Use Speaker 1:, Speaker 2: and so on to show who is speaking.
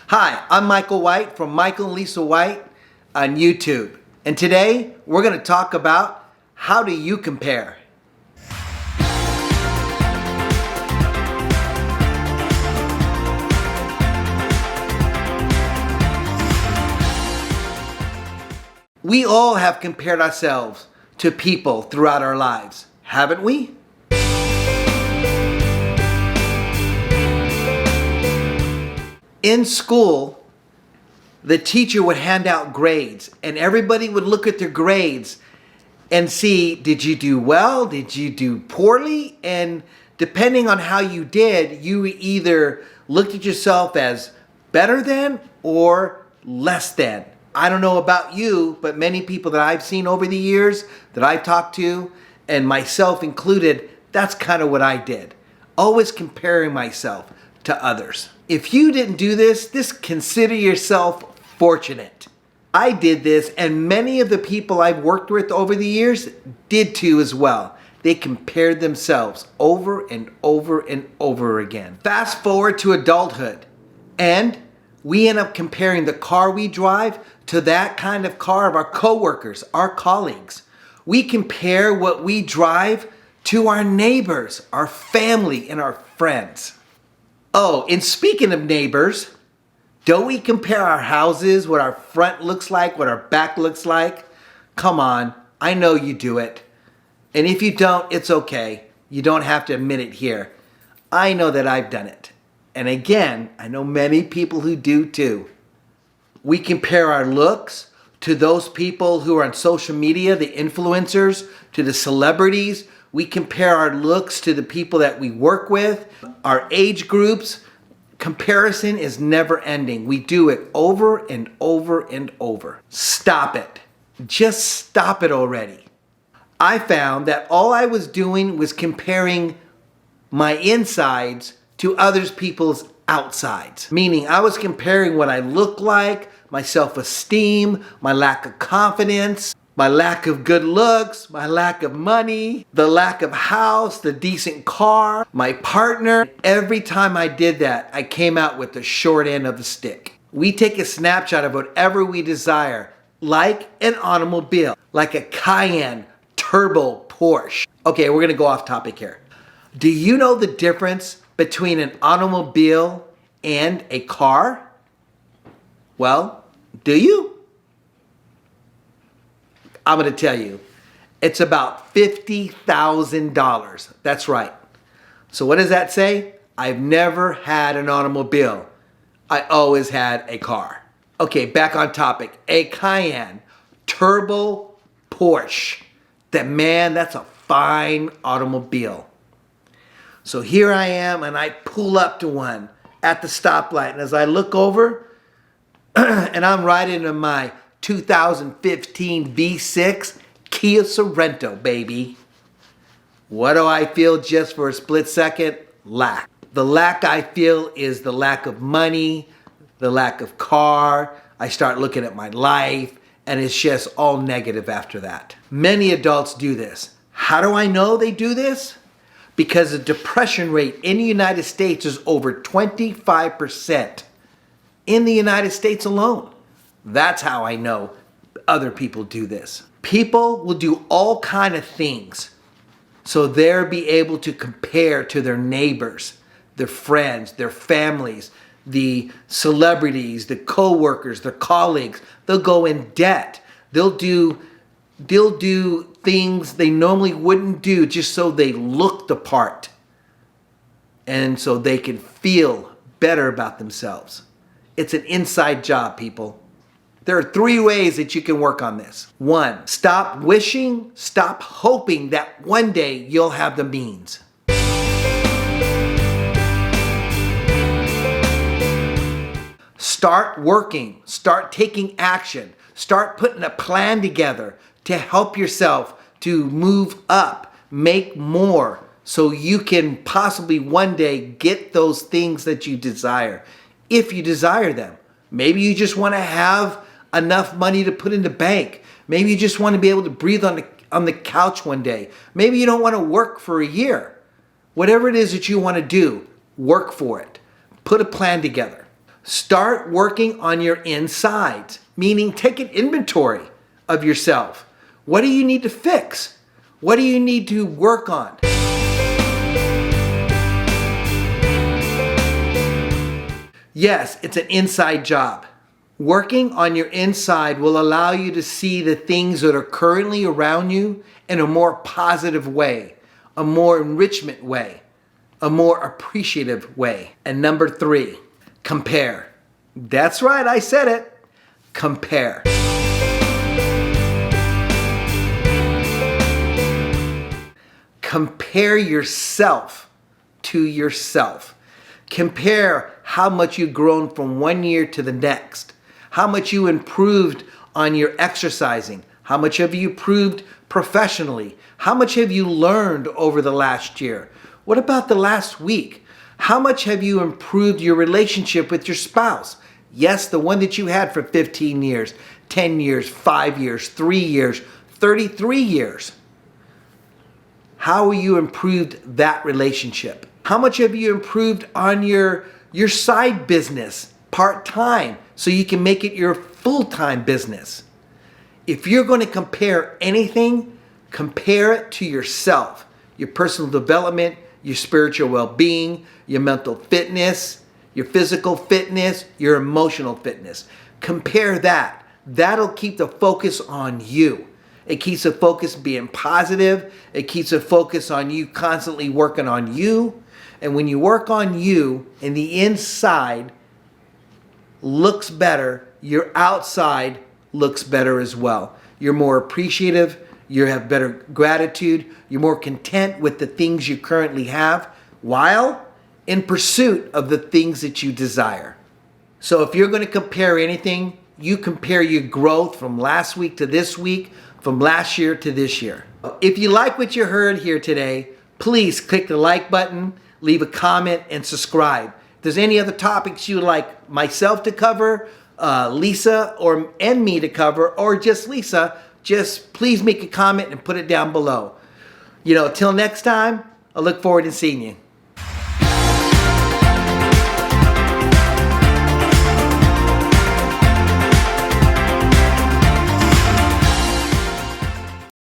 Speaker 1: Hi, I'm Michael White from MichaelLisaWhite on YouTube. And today we're going to talk about how do you compare? We all have compared ourselves to people throughout our lives, haven't we? In school, the teacher would hand out grades and everybody would look at their grades and see, did you do well? Did you do poorly? And depending on how you did, you either looked at yourself as better than or less than. I don't know about you, but many people that I've seen over the years that I've talked to, and myself included, that's kind of what I did. Always comparing myself to others. If you didn't do this, consider yourself fortunate. I did this, and many of the people I've worked with over the years did too as well. They compared themselves over and over and over again. Fast forward to adulthood, and we end up comparing the car we drive to that kind of car of our coworkers, our colleagues. We compare what we drive to our neighbors, our family, and our friends. Oh, and speaking of neighbors, don't we compare our houses, what our front looks like, what our back looks like? Come on, I know you do it. And if you don't, it's okay. You don't have to admit it here. I know that I've done it. And again, I know many people who do too. We compare our looks to those people who are on social media, the influencers, to the celebrities. We compare our looks to the people that we work with, our age groups. Comparison is never ending. We do it over and over and over. Stop it. Just stop it already. I found that all I was doing was comparing my insides to other people's outsides. Meaning I was comparing what I look like, my self-esteem, my lack of confidence, my lack of good looks, my lack of money, the lack of house, the decent car, my partner. Every time I did that, I came out with the short end of the stick. We take a snapshot of whatever we desire, like an automobile, like a Cayenne turbo Porsche. Okay, we're gonna go off topic here. Do you know the difference between an automobile and a car? Well, do you? I'm going to tell you, it's about $50,000. That's right. So what does that say? I've never had an automobile. I always had a car. Okay, back on topic. A Cayenne turbo Porsche. That's a fine automobile. So here I am, and I pull up to one at the stoplight. And as I look over, and I'm riding in my 2015 V6 Kia Sorento, baby. What do I feel just for a split second? Lack. The lack I feel is the lack of money, the lack of car. I start looking at my life, and it's just all negative after that. Many adults do this. How do I know they do this? Because the depression rate in the United States is over 25% in the United States alone. That's how I know other people do this. People will do all kind of things so they'll be able to compare to their neighbors, their friends, their families, the celebrities, the co-workers, their colleagues. They'll go in debt. They'll do things they normally wouldn't do just so they look the part and so they can feel better about themselves. It's an inside job, people. There are 3 ways that you can work on this. 1, stop wishing, stop hoping that one day you'll have the means. Start working, start taking action, start putting a plan together to help yourself to move up, make more, so you can possibly one day get those things that you desire, if you desire them. Maybe you just want to have enough money to put in the bank. Maybe you just want to be able to breathe on the couch one day. Maybe you don't want to work for a year. Whatever it is that you want to do, work for it. Put a plan together. Start working on your insides, meaning take an inventory of yourself. What do you need to fix? What do you need to work on? Yes, it's an inside job. Working on your inside will allow you to see the things that are currently around you in a more positive way, a more enrichment way, a more appreciative way. And number 3, compare. That's right, I said it. Compare. Compare yourself to yourself. Compare how much you've grown from one year to the next. How much you improved on your exercising. How much have you improved professionally? How much have you learned over the last year? What about the last week? How much have you improved your relationship with your spouse? Yes, the one that you had for 15 years, 10 years, 5 years, 3 years, 33 years. How have you improved that relationship? How much have you improved on your side business part-time so you can make it your full-time business? If you're going to compare anything, compare it to yourself, your personal development, your spiritual well-being, your mental fitness, your physical fitness, your emotional fitness. Compare that. That'll keep the focus on you. It keeps the focus being positive. It keeps the focus on you constantly working on you. And when you work on you and the inside looks better, your outside looks better as well. You're more appreciative. You have better gratitude. You're more content with the things you currently have while in pursuit of the things that you desire. So if you're going to compare anything, you compare your growth from last week to this week, from last year to this year. If you like what you heard here today, please click the like button, leave a comment, and subscribe. If there's any other topics you'd like myself to cover, Lisa and me to cover, or just Lisa, just please make a comment and put it down below. Till next time, I look forward to seeing you.